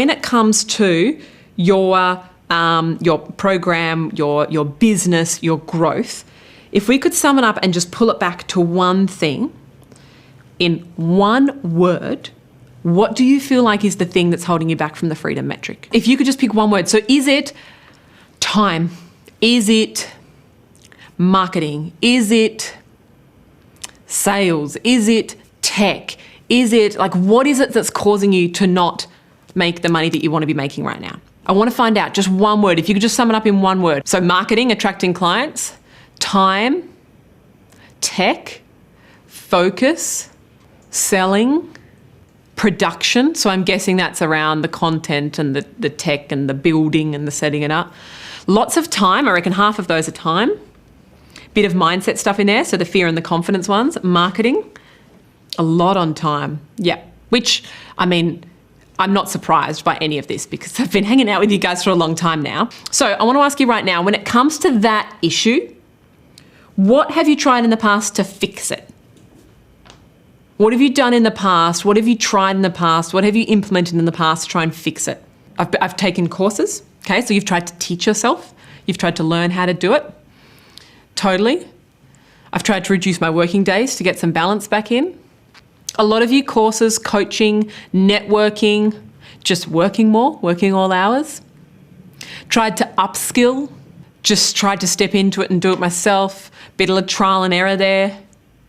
When it comes to your program, your business, your growth, if we could sum it up and just pull it back to one thing, in one word, what do you feel like is the thing that's holding you back from the freedom metric? If you could just pick one word. So is it time? Is it marketing? Is it sales? Is it tech? Is it like, what is it that's causing you to not make the money that you want to be making right now? I want to find out just one word. If you could just sum it up in one word. So marketing, attracting clients, time, tech, focus, selling, production. So I'm guessing that's around the content and the tech and the building and the setting it up. Lots of time. I reckon half of those are time. Bit of mindset stuff in there. So the fear and the confidence ones. Marketing, a lot on time. Yeah. Which, I mean, I'm not surprised by any of this because I've been hanging out with you guys for a long time now. So I want to ask you right now, when it comes to that issue, what have you tried in the past to fix it? What have you done in the past? What have you tried in the past? What have you implemented in the past to try and fix it? I've taken courses, okay? So you've tried to teach yourself. You've tried to learn how to do it. Totally. I've tried to reduce my working days to get some balance back in. A lot of you, courses, coaching, networking, just working more, working all hours. Tried to upskill, just tried to step into it and do it myself. Bit of trial and error there.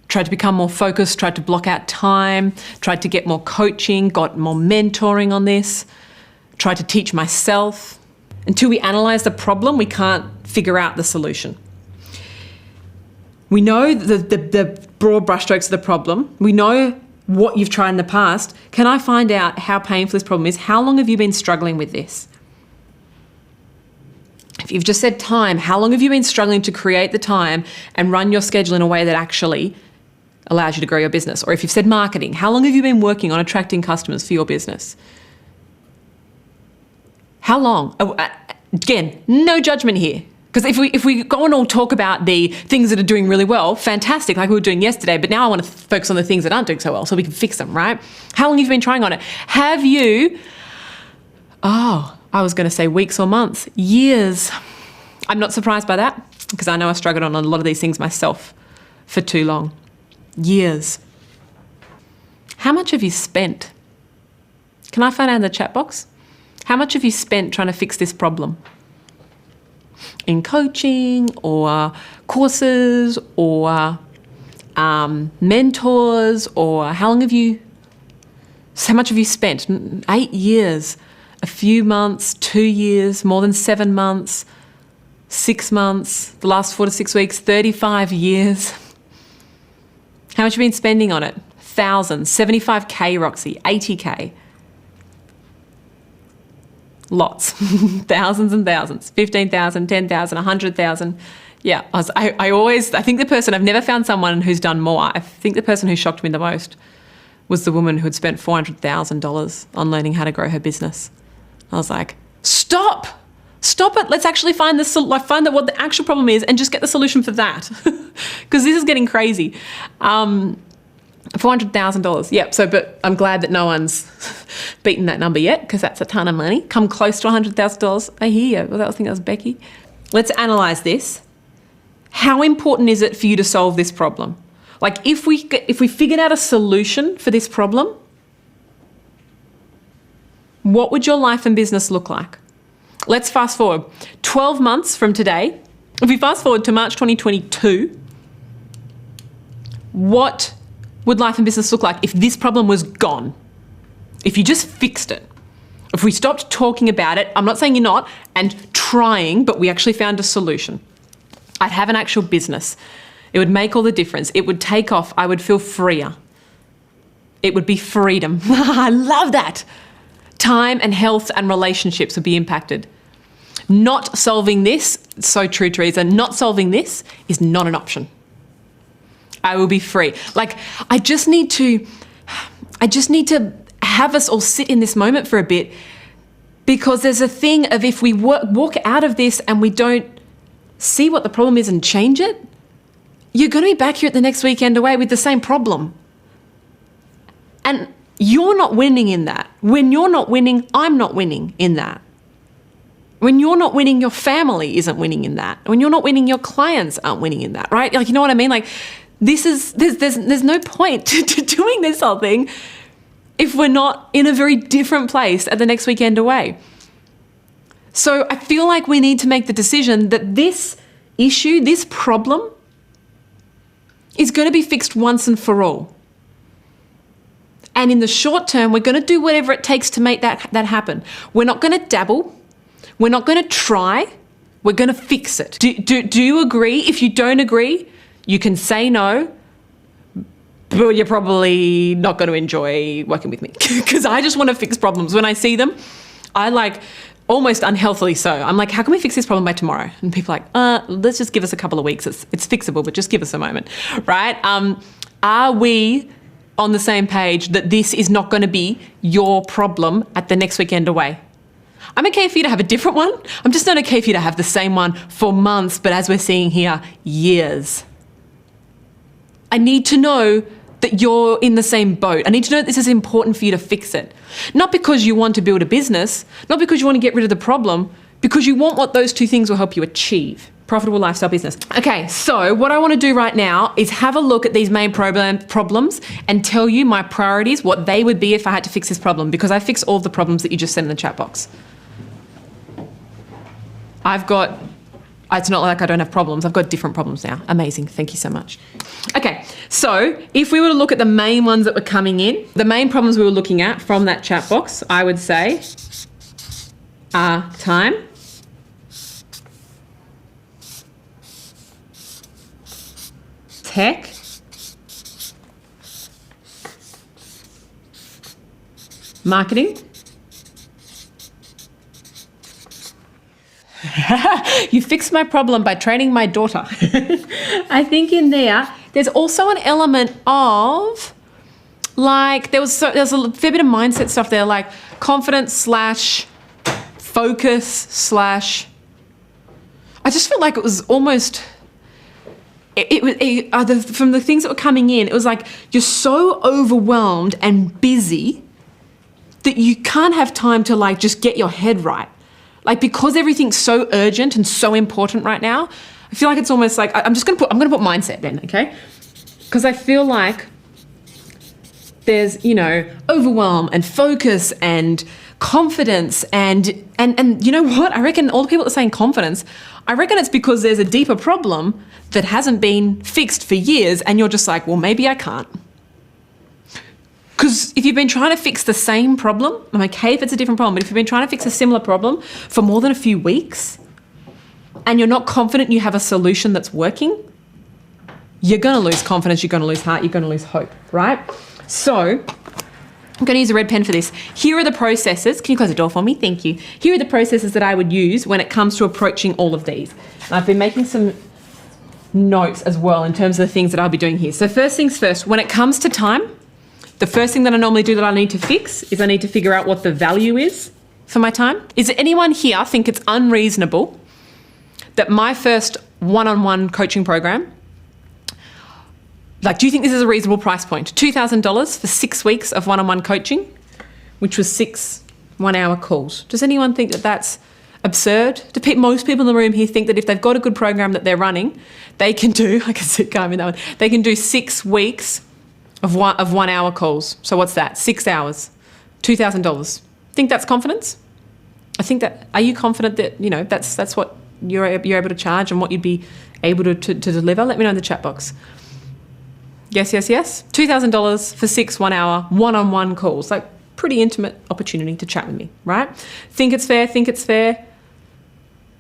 Tried to become more focused, tried to block out time, tried to get more coaching, got more mentoring on this, tried to teach myself. Until we analyse the problem, we can't figure out the solution. We know the broad brushstrokes of the problem. We know what you've tried in the past. Can I find out how painful this problem is? How long have you been struggling with this? If you've just said time, how long have you been struggling to create the time and run your schedule in a way that actually allows you to grow your business? Or if you've said marketing, how long have you been working on attracting customers for your business? How long? Again, no judgment here. Because if we go and all talk about the things that are doing really well, fantastic, like we were doing yesterday, but now I want to focus on the things that aren't doing so well so we can fix them, right? How long have you been trying on it? Have you, I was going to say weeks or months, years. I'm not surprised by that because I know I struggled on a lot of these things myself for too long. Years. How much have you spent? Can I find out in the chat box? How much have you spent trying to fix this problem? In coaching or courses or mentors, or how much have you spent? 8 years, a few months, 2 years, more than 7 months, 6 months, the last 4 to 6 weeks, 35 years. How much have you been spending on it? Thousands, 75K, Roxy, 80K. Lots, thousands and thousands, 15,000, 10,000, 100,000. Yeah, I think the person, I've never found someone who's done more. I think the person who shocked me the most was the woman who had spent $400,000 on learning how to grow her business. I was like, stop it. Let's actually find out what the actual problem is and just get the solution for that. Because this is getting crazy. $400,000. Yep. But I'm glad that no one's beaten that number yet because that's a ton of money. Come close to $100,000. I hear you. Well, I think that was Becky. Let's analyze this. How important is it for you to solve this problem? Like if we figured out a solution for this problem, what would your life and business look like? Let's fast forward 12 months from today. If we fast forward to March 2022, what would life and business look like if this problem was gone? If you just fixed it? If we stopped talking about it, I'm not saying you're not, and trying, but we actually found a solution. I'd have an actual business. It would make all the difference. It would take off. I would feel freer. It would be freedom. I love that. Time and health and relationships would be impacted. Not solving this, so true, Teresa, not solving this is not an option. I will be free. Like, I just need to have us all sit in this moment for a bit, because there's a thing of if we walk out of this and we don't see what the problem is and change it, you're going to be back here at the next weekend away with the same problem. And You're not winning in that. When you're not winning, I'm not winning in that. When you're not winning, your family isn't winning in that. When you're not winning, your clients aren't winning in that, right? Like, you know what I mean? Like, there's no point to doing this whole thing if we're not in a very different place at the next weekend away. So I feel like we need to make the decision that this issue, this problem, is going to be fixed once and for all. And in the short term, we're going to do whatever it takes to make that happen. We're not going to dabble. We're not going to try. We're going to fix it. Do you agree? If you don't agree, you can say no, but you're probably not going to enjoy working with me because I just want to fix problems. When I see them, I like almost unhealthily so. I'm like, how can we fix this problem by tomorrow? And people are like, let's just give us a couple of weeks. It's fixable, but just give us a moment, right? Are we on the same page that this is not going to be your problem at the next weekend away? I'm okay for you to have a different one. I'm just not okay for you to have the same one for months, but as we're seeing here, years. I need to know that you're in the same boat. I need to know that this is important for you to fix it. Not because you want to build a business, not because you want to get rid of the problem, because you want what those two things will help you achieve. Profitable lifestyle business. Okay, so what I want to do right now is have a look at these main problems and tell you my priorities, what they would be if I had to fix this problem, because I fix all the problems that you just sent in the chat box. It's not like I don't have problems. I've got different problems now. Amazing. Thank you so much. Okay, so if we were to look at the main ones that were coming in, the main problems we were looking at from that chat box, I would say are time, tech, marketing, you fixed my problem by training my daughter. I think in there's also an element of like, there's a fair bit of mindset stuff there, like confidence / focus / I just felt like it was almost, from the things that were coming in, it was like you're so overwhelmed and busy that you can't have time to like just get your head right. Like, because everything's so urgent and so important right now, I feel like it's almost like I'm going to put mindset then, okay? Because I feel like there's, overwhelm and focus and confidence and you know what? I reckon all the people that are saying confidence, I reckon it's because there's a deeper problem that hasn't been fixed for years and you're just like, well, maybe I can't. Because if you've been trying to fix the same problem, I'm okay if it's a different problem, but if you've been trying to fix a similar problem for more than a few weeks and you're not confident you have a solution that's working, you're going to lose confidence, you're going to lose heart, you're going to lose hope, right? So I'm going to use a red pen for this. Here are the processes. Can you close the door for me? Thank you. Here are the processes that I would use when it comes to approaching all of these. And I've been making some notes as well in terms of the things that I'll be doing here. So first things first, when it comes to time, the first thing that I normally do that I need to fix is I need to figure out what the value is for my time. Is there anyone here think it's unreasonable that my first one-on-one coaching program, like, do you think this is a reasonable price point? $2,000 for 6 weeks of one-on-one coaching, which was 6 one-hour calls. Does anyone think that that's absurd? Most people in the room here think that if they've got a good program that they're running, they can do, I can see Carmen that one, they can do 6 weeks of 1 hour calls. So what's that? 6 hours, $2,000. Think that's confidence? I think that, are you confident that, that's what you're able to charge and what you'd be able to deliver? Let me know in the chat box. Yes. $2,000 for 6 1 hour one-on-one calls. Like, pretty intimate opportunity to chat with me, right? Think it's fair?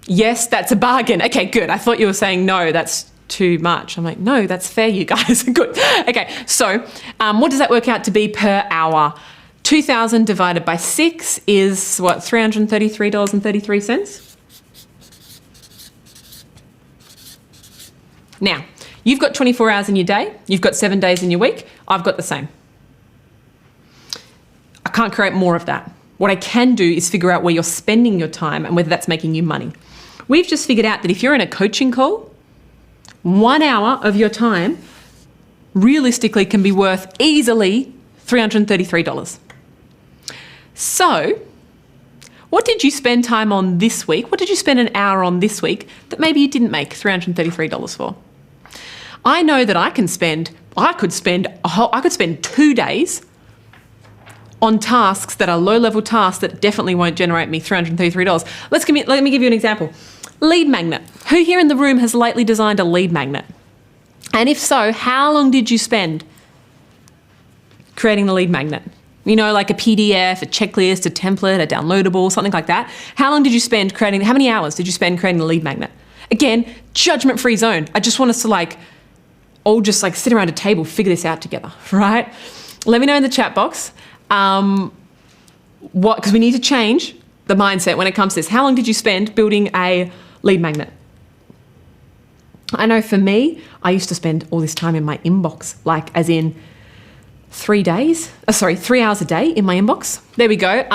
Yes, that's a bargain. Okay, good. I thought you were saying no, that's too much. I'm like, no, that's fair, you guys. Good. Okay, so what does that work out to be per hour? 2,000 divided by 6 is what, $333.33? Now, you've got 24 hours in your day, you've got 7 days in your week, I've got the same. I can't create more of that. What I can do is figure out where you're spending your time and whether that's making you money. We've just figured out that if you're in a coaching call, 1 hour of your time realistically can be worth easily $333. So what did you spend time on this week? What did you spend an hour on this week that maybe you didn't make $333 for? I know that I could spend 2 days on tasks that are low-level tasks that definitely won't generate me $333. Let me give you an example. Lead magnet. Who here in the room has lately designed a lead magnet? And if so, how long did you spend creating the lead magnet? You know, like a PDF, a checklist, a template, a downloadable, something like that. How long did you spend creating, how many hours did you spend creating the lead magnet? Again, judgment-free zone. I just want us to all just sit around a table, figure this out together, right? Let me know in the chat box because we need to change the mindset when it comes to this. How long did you spend building a lead magnet? I know for me, I used to spend all this time in my inbox, as in 3 hours a day in my inbox. There we go.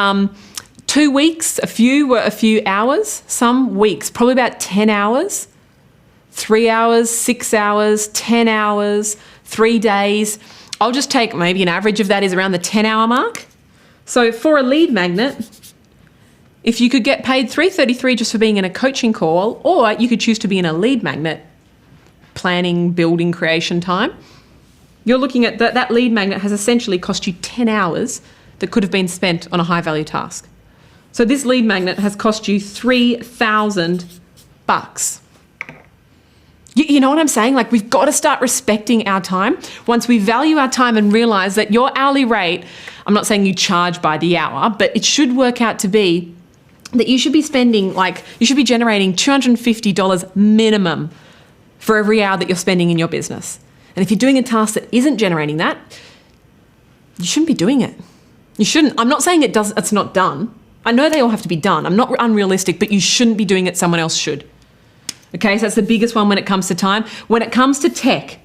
2 weeks, a few hours. Some weeks, probably about 10 hours. 3 hours, 6 hours, 10 hours, 3 days. I'll just take maybe an average of that is around the 10-hour mark. So for a lead magnet, if you could get paid $333 just for being in a coaching call, or you could choose to be in a lead magnet, planning, building, creation time, you're looking at that lead magnet has essentially cost you 10 hours that could have been spent on a high-value task. So this lead magnet has cost you $3,000. You know what I'm saying? We've got to start respecting our time. Once we value our time and realize that your hourly rate, I'm not saying you charge by the hour, but it should work out to be that you should be spending, you should be generating $250 minimum for every hour that you're spending in your business. And if you're doing a task that isn't generating that, you shouldn't be doing it. You shouldn't. I'm not saying it's not done. I know they all have to be done. I'm not unrealistic, but you shouldn't be doing it. Someone else should. Okay, so that's the biggest one when it comes to time. When it comes to tech,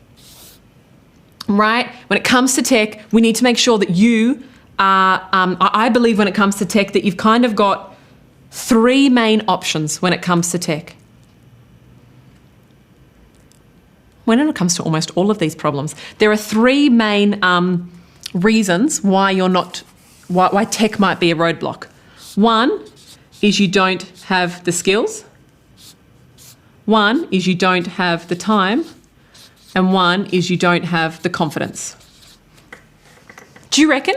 right? When it comes to tech, we need to make sure that you are, I believe when it comes to tech, that you've kind of got 3 main options when it comes to tech. When it comes to almost all of these problems, there are 3 main reasons why why tech might be a roadblock. One is you don't have the skills. One is you don't have the time, and one is you don't have the confidence. Do you reckon?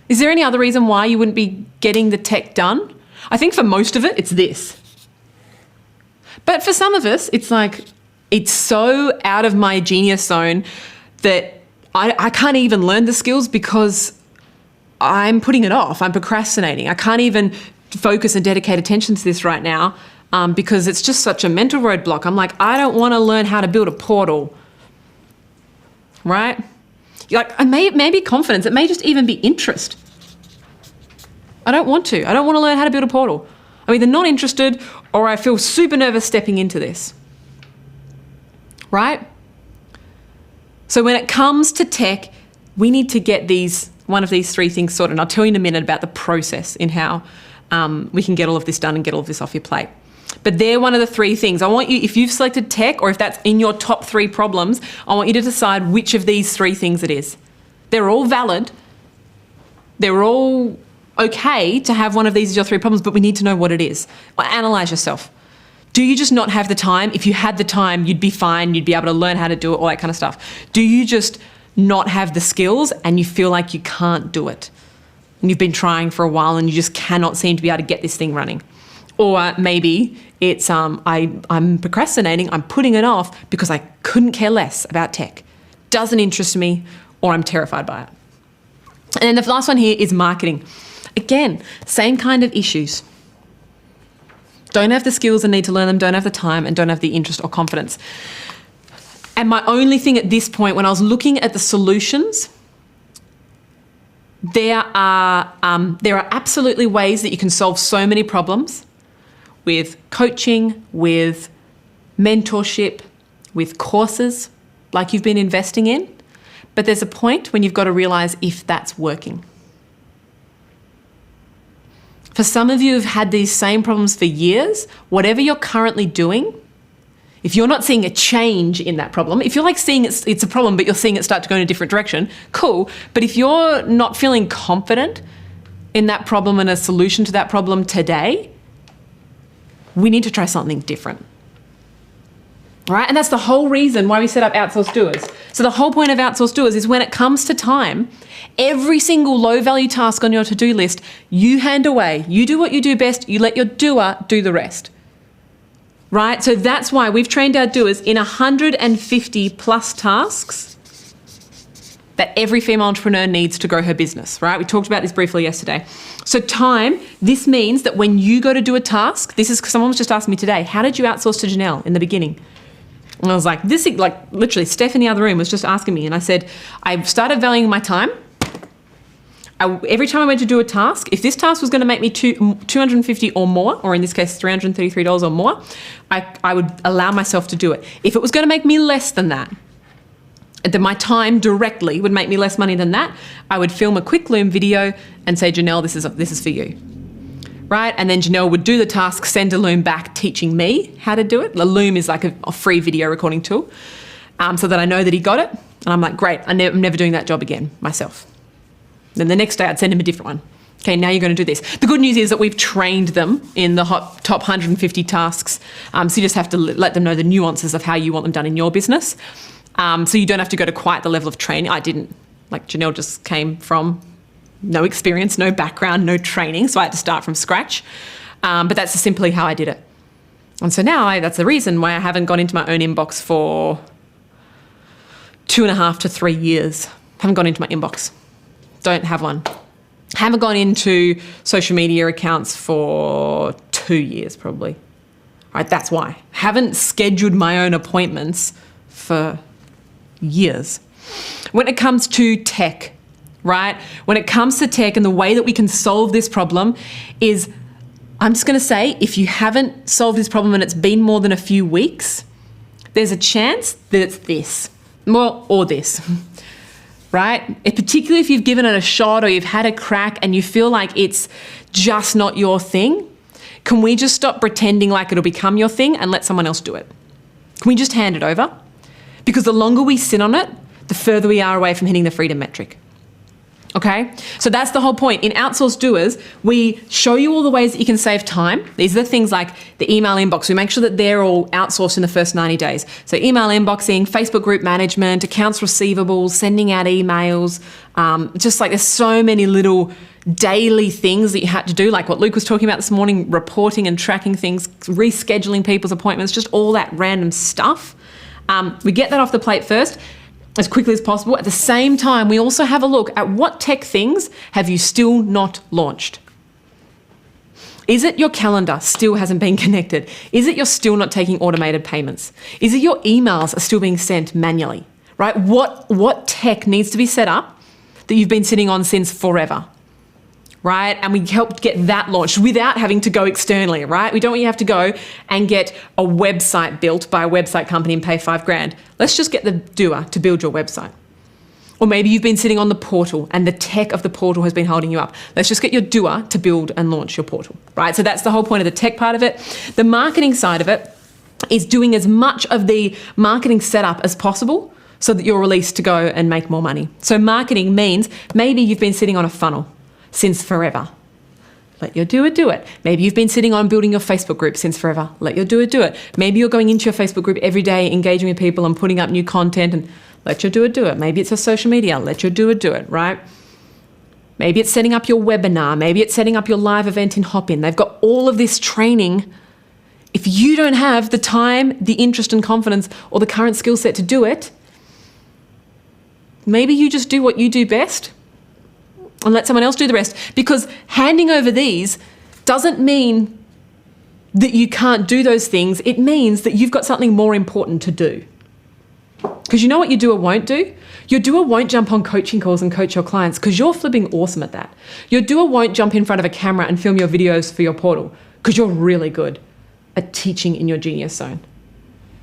Is there any other reason why you wouldn't be getting the tech done? I think for most of it, it's this. But for some of us, it's it's so out of my genius zone that I can't even learn the skills because I'm putting it off. I'm procrastinating. I can't even focus and dedicate attention to this right now. Because it's just such a mental roadblock. I'm I don't want to learn how to build a portal, right? It may be confidence. It may just even be interest. I don't want to. I don't want to learn how to build a portal. I'm either not interested or I feel super nervous stepping into this, right? So when it comes to tech, we need to get one of these 3 things sorted. And I'll tell you in a minute about the process in how we can get all of this done and get all of this off your plate. But they're one of the 3 things. I want you, if you've selected tech or if that's in your top 3 problems, I want you to decide which of these 3 things it is. They're all valid. They're all okay to have one of these as your 3 problems, but we need to know what it is. Analyze yourself. Do you just not have the time? If you had the time, you'd be fine. You'd be able to learn how to do it, all that kind of stuff. Do you just not have the skills and you feel like you can't do it? And you've been trying for a while and you just cannot seem to be able to get this thing running. Or maybe it's I'm procrastinating, I'm putting it off because I couldn't care less about tech. Doesn't interest me, or I'm terrified by it. And then the last one here is marketing. Again, same kind of issues. Don't have the skills and need to learn them, don't have the time, and don't have the interest or confidence. And my only thing at this point, when I was looking at the solutions, there are absolutely ways that you can solve so many problems with coaching, with mentorship, with courses like you've been investing in. But there's a point when you've got to realize if that's working. For some of you who've had these same problems for years, whatever you're currently doing If you're not seeing a change in that problem, if you're like seeing it's a problem, but you're seeing it start to go in a different direction, cool. But if you're not feeling confident in that problem and a solution to that problem today, we need to try something different. All right? And that's the whole reason why we set up Outsourced Doers. So the whole point of Outsourced Doers is when it comes to time, every single low-value task on your to-do list, you hand away. You do what you do best. You let your doer do the rest. Right? So that's why we've trained our doers in 150 plus tasks that every female entrepreneur needs to grow her business, right? We talked about this briefly yesterday. So time, this means that when you go to do a task, this is, someone was just asking me today, how did you outsource to Janelle in the beginning? And I was like, literally, Steph in the other room was just asking me, and I said, I started valuing my time. Every time I went to do a task, if this task was going to make me $250 or more, or in this case, $333 or more, I would allow myself to do it. If it was going to make me less than that, that my time directly would make me less money than that, I would film a quick Loom video and say, Janelle, this is for you. Right? And then Janelle would do the task, send a Loom back teaching me how to do it. The Loom is like a free video recording tool, so that I know that he got it. And I'm like, great, I'm never doing that job again myself. Then the next day I'd send him a different one. Okay, now you're going to do this. The good news is that we've trained them in the top 150 tasks. So you just have to let them know the nuances of how you want them done in your business. So you don't have to go to quite the level of training. I didn't. Like Janelle just came from no experience, no background, no training. So I had to start from scratch. But that's simply how I did it. And so now that's the reason why I haven't gone into my own inbox for 2.5 to 3 years. Haven't gone into my inbox. Don't have one. Haven't gone into social media accounts for 2 years probably. All right, that's why. Haven't scheduled my own appointments for years. When it comes to tech, right? When it comes to tech and the way that we can solve this problem is, I'm just going to say, if you haven't solved this problem and it's been more than a few weeks, there's a chance that it's this, or this. Right? Particularly if you've given it a shot or you've had a crack and you feel like it's just not your thing, can we just stop pretending like it'll become your thing and let someone else do it? Can we just hand it over? Because the longer we sit on it, the further we are away from hitting the freedom metric. Okay? So that's the whole point. In Outsourced Doers, we show you all the ways that you can save time. These are the things like the email inbox. We make sure that they're all outsourced in the first 90 days. So email inboxing, Facebook group management, accounts receivables, sending out emails, just like there's so many little daily things that you had to do, like what Luke was talking about this morning, reporting and tracking things, rescheduling people's appointments, just all that random stuff. We get that off the plate first, as quickly as possible. At the same time, we also have a look at what tech things have you still not launched. Is it your calendar still hasn't been connected? Is it you're still not taking automated payments? Is it your emails are still being sent manually, right? What tech needs to be set up that you've been sitting on since forever? Right? And we help get that launched without having to go externally, right? We don't want you to have to go and get a website built by a website company and pay $5,000. Let's just get the doer to build your website. Or maybe you've been sitting on the portal and the tech of the portal has been holding you up. Let's just get your doer to build and launch your portal, right? So that's the whole point of the tech part of it. The marketing side of it is doing as much of the marketing setup as possible so that you're released to go and make more money. So marketing means maybe you've been sitting on a funnel since forever. Let your doer do it. Maybe you've been sitting on building your Facebook group since forever. Let your doer do it. Maybe you're going into your Facebook group every day, engaging with people and putting up new content, and let your doer do it. Maybe it's a social media. Let your doer do it, right? Maybe it's setting up your webinar. Maybe it's setting up your live event in Hopin. They've got all of this training. If you don't have the time, the interest and confidence or the current skill set to do it, maybe you just do what you do best and let someone else do the rest. Because handing over these doesn't mean that you can't do those things. It means that you've got something more important to do. Because you know what your doer won't do? Your doer won't jump on coaching calls and coach your clients because you're flipping awesome at that. Your doer won't jump in front of a camera and film your videos for your portal because you're really good at teaching in your genius zone,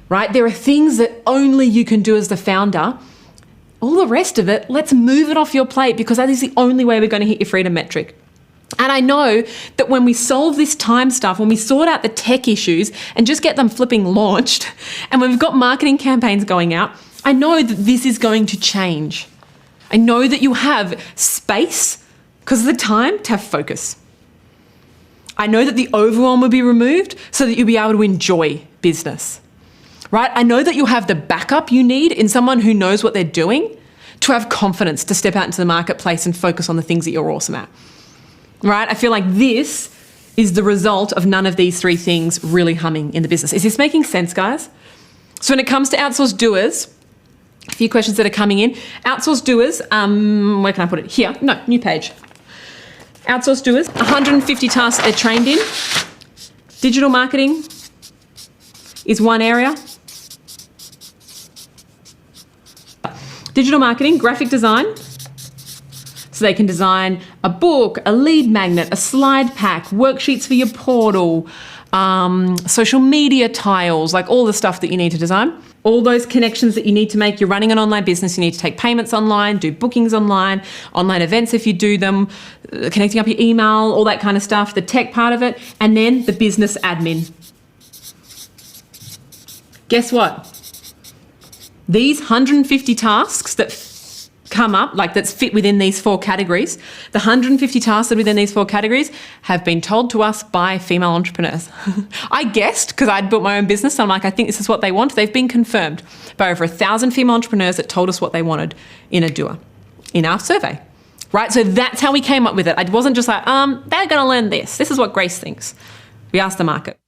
right? There are things that only you can do as the founder. All the rest of it, let's move it off your plate because that is the only way we're going to hit your freedom metric. And I know that when we solve this time stuff, when we sort out the tech issues and just get them flipping launched, and when we've got marketing campaigns going out, I know that this is going to change. I know that you have space because of the time to have focus. I know that the overwhelm will be removed so that you'll be able to enjoy business, right? I know that you'll have the backup you need in someone who knows what they're doing to have confidence to step out into the marketplace and focus on the things that you're awesome at, right? I feel like this is the result of none of these three things really humming in the business. Is this making sense, guys? So when it comes to outsourced doers, a few questions that are coming in. Outsourced doers, where can I put it? Here, no, new page. Outsourced doers, 150 tasks they're trained in. Digital marketing is one area. Digital marketing, graphic design. So they can design a book, a lead magnet, a slide pack, worksheets for your portal, social media tiles, like all the stuff that you need to design. All those connections that you need to make. You're running an online business, you need to take payments online, do bookings online events if you do them, connecting up your email, all that kind of stuff, the tech part of it, and then the business admin. Guess what? These 150 tasks that come up, like that's fit within these four categories, the 150 tasks that are within these four categories have been told to us by female entrepreneurs. I guessed because I'd built my own business. So I'm like, I think this is what they want. They've been confirmed by over 1,000 female entrepreneurs that told us what they wanted in a doer, in our survey, right? So that's how we came up with it. I wasn't just like, they're going to learn this. This is what Grace thinks. We asked the market.